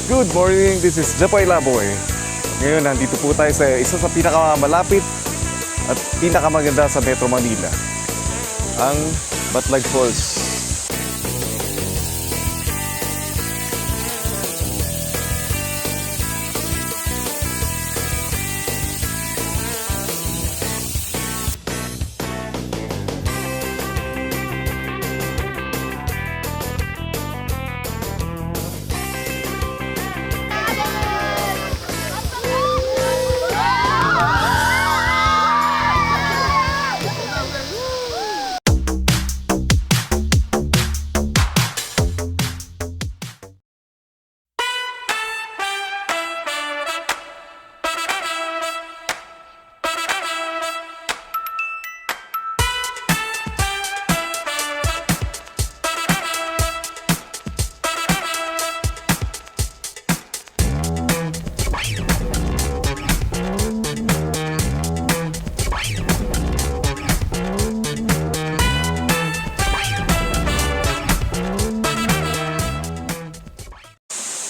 Good morning, this is Japay Laboy. Ngayon, nandito po tayo sa isa sa pinakamalapit at pinakamaganda sa Metro Manila, ang Batlag Falls.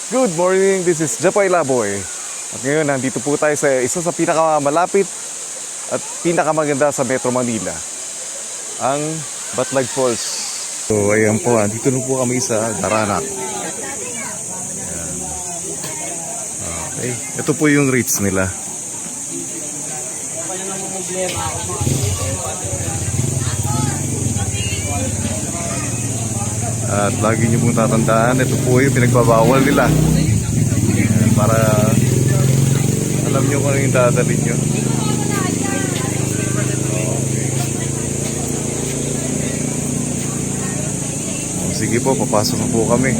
Good morning, this is Japay Laboy. At ngayon, nandito po tayo sa isa sa pinakamalapit at pinakamaganda sa Metro Manila, ang Batlag Falls. So, ayan po, dito na po kami sa Daranak. Okay, ito po yung rates nila. At lagi nyo pong tatandaan, ito po yung pinagbabawal nila. Ayan, para alam nyo kung ano yung dadalhin nyo. Okay. Sige po, papasok na po kami.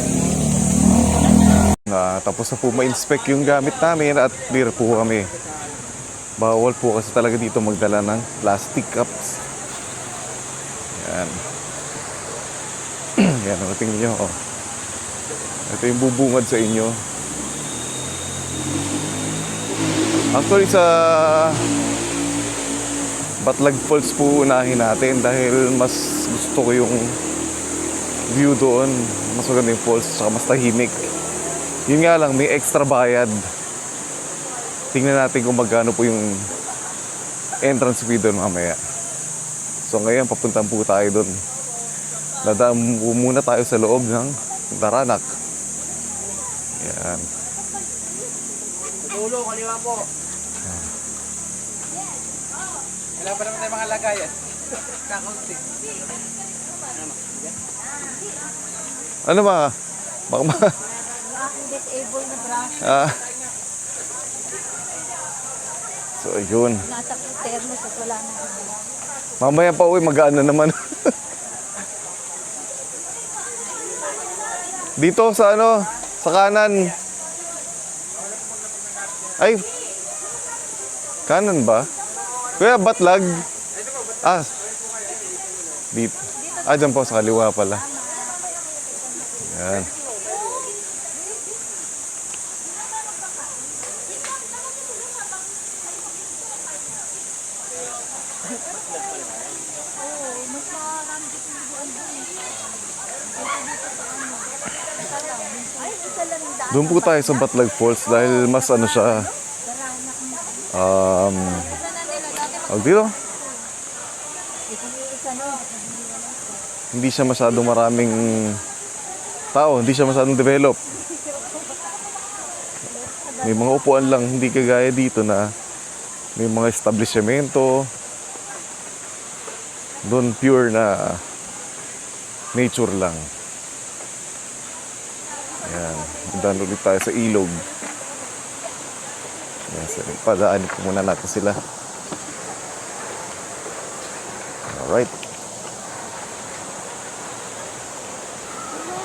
Tapos na po ma-inspect yung gamit namin at clear po kami. Bawal po kasi talaga dito magdala ng plastic cups. Ayan. Yan, tingnan nyo. Oh. Ito yung bubungad sa inyo. Actually, sa Batlag Falls po unahin natin dahil mas gusto ko yung view doon. Mas maganda yung falls, saka mas tahimik. Yun nga lang, may extra bayad. Tingnan natin kung magkano po yung entrance fee doon mamaya. So ngayon, papuntan po tayo doon. Dadaan muna tayo sa loob ng Daranak. Yan. Tulo, kaliwa po. Wala pa naman tayo mga lagayan. Kakaunti. Ano ba? Baka ba? Disable na brush. So, yun. Nasa thermos at wala na. Mamaya pa uwi, mag-ano naman. Dito sa ano, sa kanan. Ay, kanan ba? Kuya, Batlag. Dito. Dyan po, sa kaliwa pala. Yan. Doon po tayo sa Batlag Falls dahil mas ano siya, dito, hindi siya masyadong maraming tao, hindi siya masyadong develop. May mga upuan lang, hindi kagaya dito na may mga establishmento. Doon pure na nature lang. Ayan, doon ulit tayo sa ilog. Ayan, padaanin ko muna natin sila. Alright.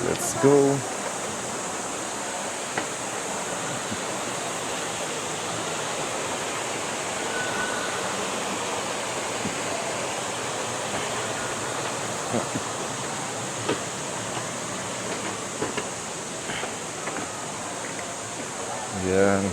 Let's go. Yan.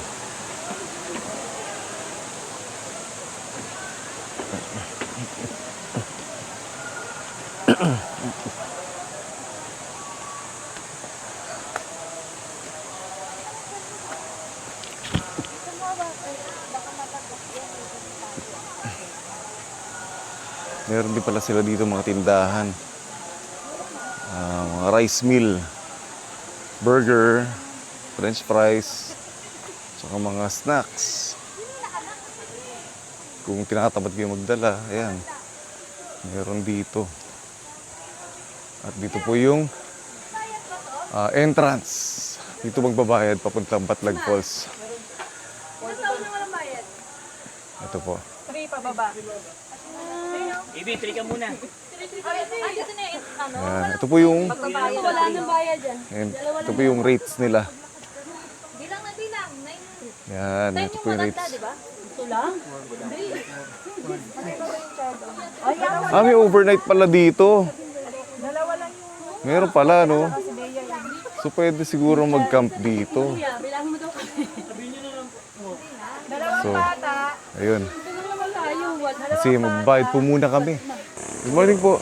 Meron din pala sila dito mga tindahan. Mga rice mill, burger, french fries, tsaka mga snacks. Kung tinatamad kayo magdala, ayan, meron dito. At dito po yung entrance. Dito magbabayad papuntang Batlag Falls. Ito po. 3 pababa. Ibi, trika muna. Ayan, ito po yung Wala nang bayad dyan. ayan, ito po yung rates nila. Bilang na bilang. Yan, ito po yung rates. Diba? Ito lang? May overnight pala dito. Dalawa lang yung Meron pala, no? si Bea yan. So, pwede siguro mag-camp dito. Bilang mo daw kami. So, Bata. ayun. Malayo. Kasi magbayad po muna kami. Good morning po.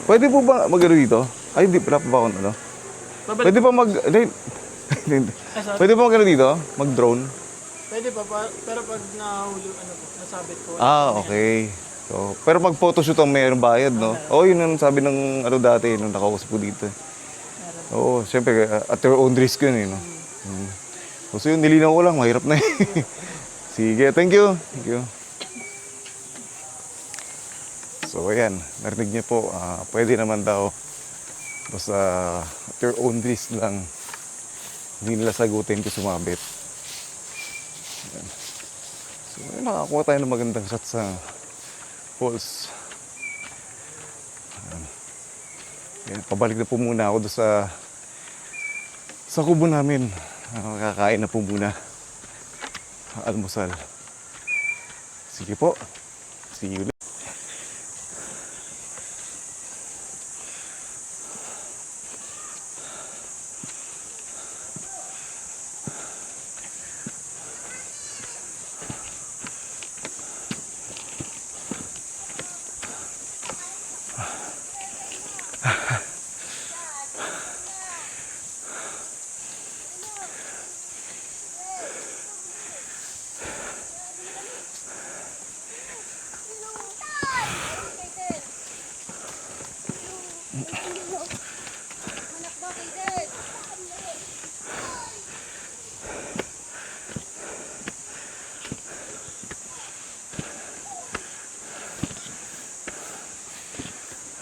Pwede po ba mag-ano dito? Ay, hindi. Wala pa ba akong ano? Pwede pa mag... Hindi. Pwede pa mag-ano dito? Mag-drone? Pwede pa, pero pag nahuli, nasabit ko. Okay. So, pero pag photoshoot ang mayroong bayad, no? Yun ang sabi ng ano dati, nung nakausap po dito. Oo, syempre, at your own risk yun, no? So, yun, nilinaw ko lang. Mahirap na eh. Sige, thank you. Thank you. So, ayan. Narinig niyo po, pwede naman daw. Basta at your own risk lang. Hindi nila sagutin kung sumabit. Ayan. So, ayan, nakakuha tayo ng magandang shot sa falls. Ayan, pabalik na po muna ako doon sa kubo namin. Kakain na po muna. Almusal. Sige po. See you later.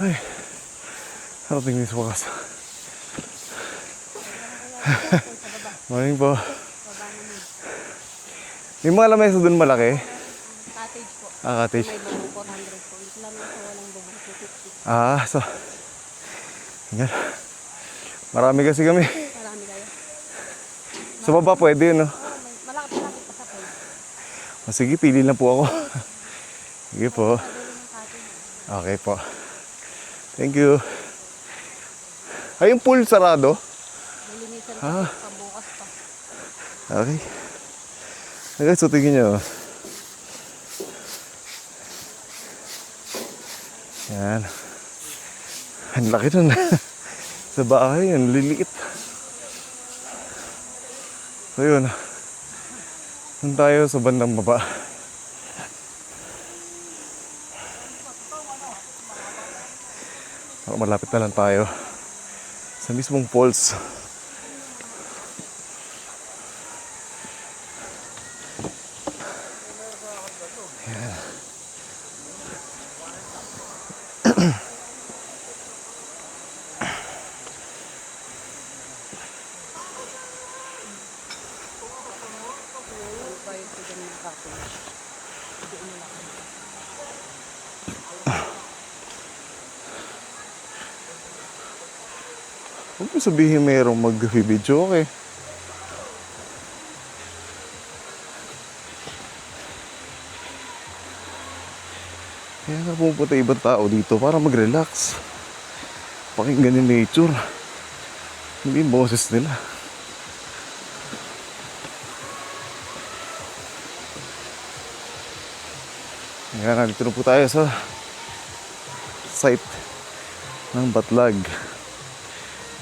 Ay, harating din sa wakas. Morning po. May mga lamesa doon malaki? Cottage po. Cottage. May bubong 400 po. Islam na sa walang bubong 250. So. Yan. Marami kasi kami. Marami kayo. Sa baba pwede, no? Malapit pa sa pool. Sige, pili lang po ako. Sige po. Okay po. Thank you. Ay, yung pool sarado? Malinisan pa. Pambukas pa. Okay. Okay, so tingin nyo. Yan. Ang laki nun. Sa bahay, ang liliit. So yun. Doon tayo sa bandang baba. Malapit na lang tayo sa mismong falls. Huwag mo sabihin mayroong mag-video, okay? Kaya nga pumunta ibang tao dito para mag-relax. Pakinggan yung nature. Hindi yung boses nila. Kaya nandito na po tayo sa site ng Batlag.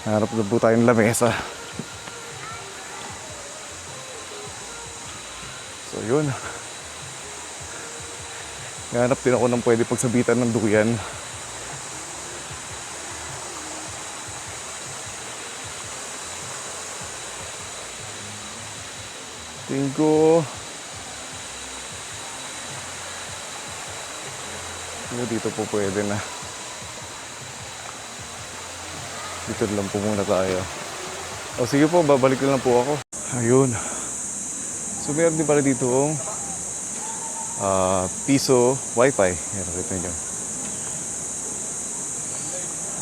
Harap na po tayong lamesa. So yun. Hanap din ako ng pwede pagsabitan ng duyan. Tingin ko dito po pwede na. Dito lang po muna tayo. O sige po, babalik na lang po ako. Ayun. So meron din pala dito ang piso wifi. Yan, nakita nyo.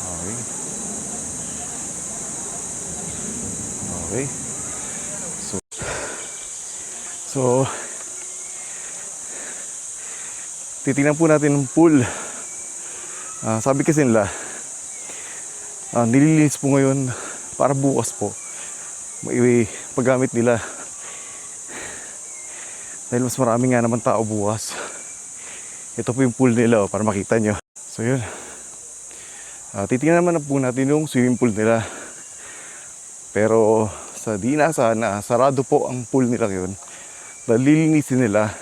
Okay. Okay. So titingnan po natin ng pool. Sabi kasi nila, nililinis po ngayon para bukas po may paggamit nila. Dahil mas marami nga naman tao bukas. Ito po yung pool nila para makita nyo. So yun. Titingnan naman po natin yung swimming pool nila. Pero sa di inaasahan na sarado po ang pool nila ngayon. Nalilinisin nila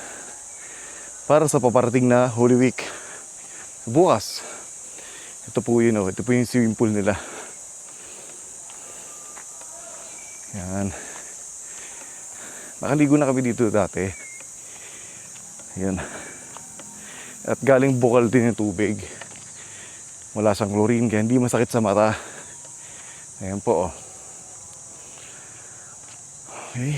para sa paparating na Holy Week. Bukas. Ito po yun, ito po yung swimming pool nila. Yan. Nakaligo na kami dito dati. Yan. At galing bukal din yung tubig. Wala siyang chlorine kaya hindi masakit sa mata. Ayan po. Okay.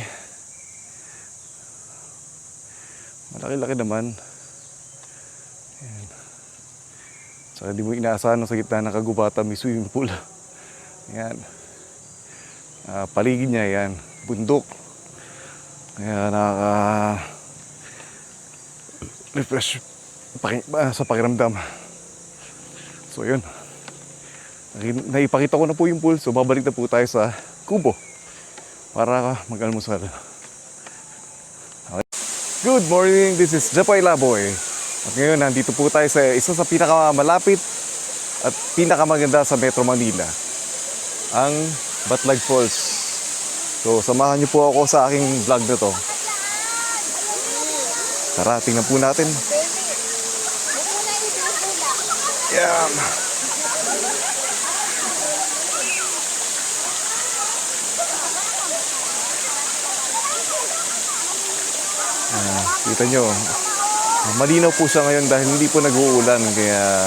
Malaki-laki naman. Ayan. Saka di mo inaasahan sa gitna ng kagubatan may swimming pool. Ayan. Paligid niya yan. Bundok. Kaya refresh sa pakiramdam. So yun. Naipakita ko na po yung pool. So babalik na po tayo sa kubo para mag-almusal. Good morning, this is Japoy Laboy. At ngayon, nandito po tayo sa isa sa pinakamalapit at pinakamaganda sa Metro Manila, ang Batlag Falls. So, samahan niyo po ako sa aking vlog na to. Tara, tingnan po natin. Yan. Kita nyo, malinaw po siya ngayon dahil hindi po nag-uulan, kaya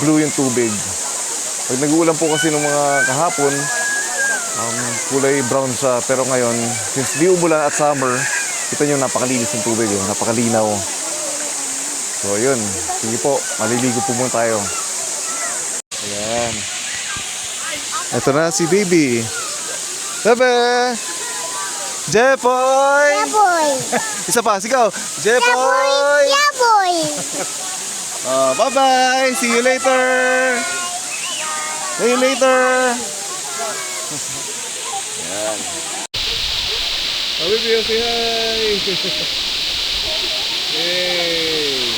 blue yung tubig. Pag nag-uulan po kasi ng mga kahapon, kulay brown siya. Pero ngayon, since di umulan at summer, kita nyo napakalinis ng tubig, napakalinaw. So yun, sige po, maliligo po muna tayo. Ayan. Ito na si baby. Bebe! Jepoy! Yaboy! Isa pa, sigaw! Jepoy! Yaboy! Bye-bye! See you later! See you later! Yan. Happy Bio, say hi! Yay!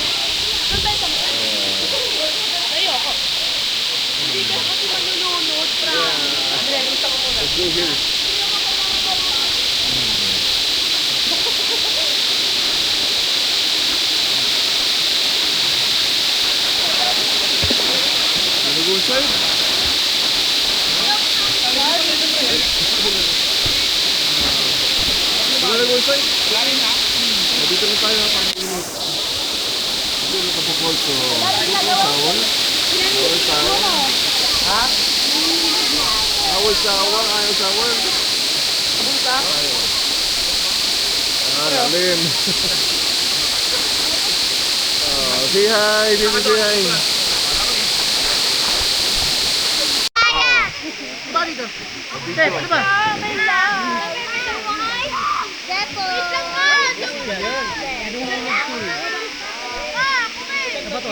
Hindi ka kasi manununod, Let's go here. Go inside? Wanna go inside? Dito na tayo pang init. Dito na kapapol. So, shower. Ha? Shower. Ayaw shower. Ayaw. Lalim. Say hi. Baby, say hi. Dito. Ano ba? May lang. Depo. Wait lang nga. Ano ba to?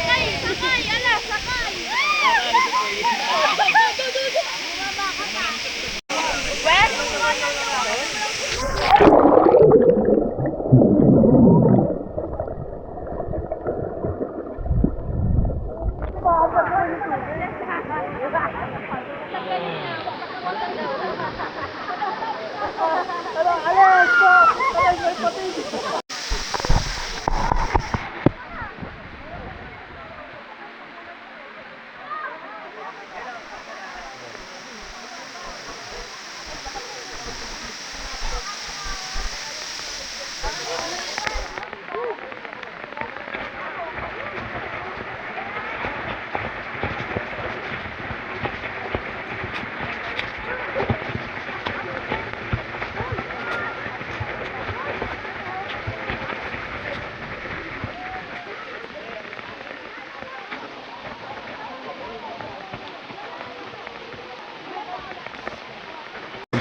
Sakay. Ala, sakay.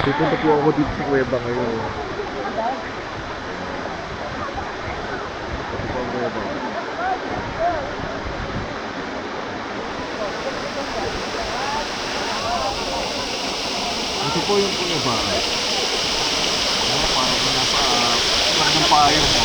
Pupunta po ako dito sa kuweba ngayon. Ito po ang kuweba. Ito po yung kuweba. Parang nasa lang ng payo mo.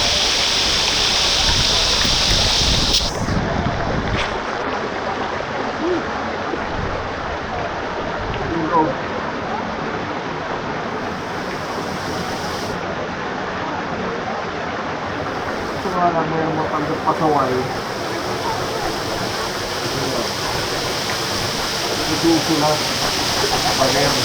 Ito nga lang mayroong matanggap pasaway. Ito sila. Pag-ayan.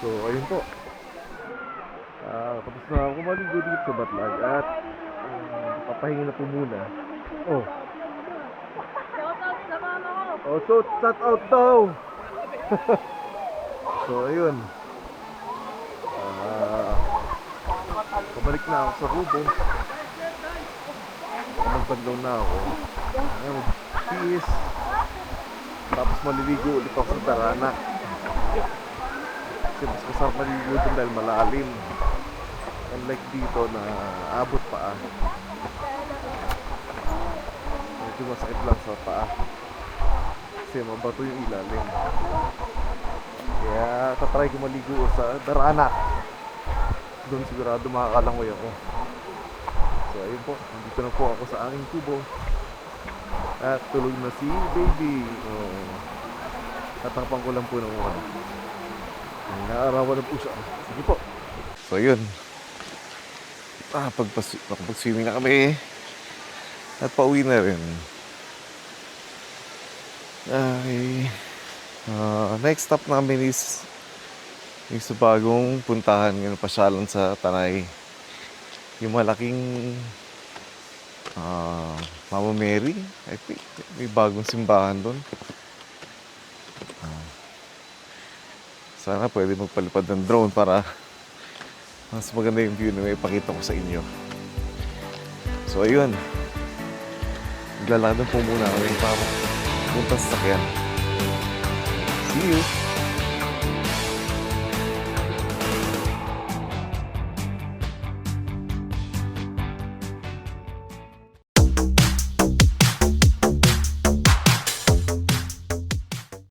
So, ayun po. Tapos na ako maligo dito sa Batlag at papahinga na po muna. Oh. Shoutout sa mama ko. Oh, so shout out daw. So, ayun. Pabalik na ako sa Rubo. Magpaglaw na ako. Ayun, peace. Tapos maliligo ulit ako sa Taranak. Kasi mas masarap maligo dun dahil malalim. Unlike dito na abot paa. Medyo masakit lang sa paa. Kasi mabato yung ilalim. Kaya tatry ko maligo sa Taranak. Doon sigurado makakalangoy ako. So ayun po, dito na po ako sa aking kubo. At tulog na si baby. Tatangpang ko lang po ng uwan. Naarawan na po siya. Sige po. So yun. Pag-swimming na kami. At pauwi na rin. Ay, next stop namin is yung sa bagong puntahan ngayon, pasyalan sa Tanay. Yung malaking Mama Mary, I think may bagong simbahan doon. Sana pwede magpalipad ng drone para mas maganda yung view na may ipakita ko sa inyo. So ayun, naglalakad po muna kami para punta sa sakyan. See you!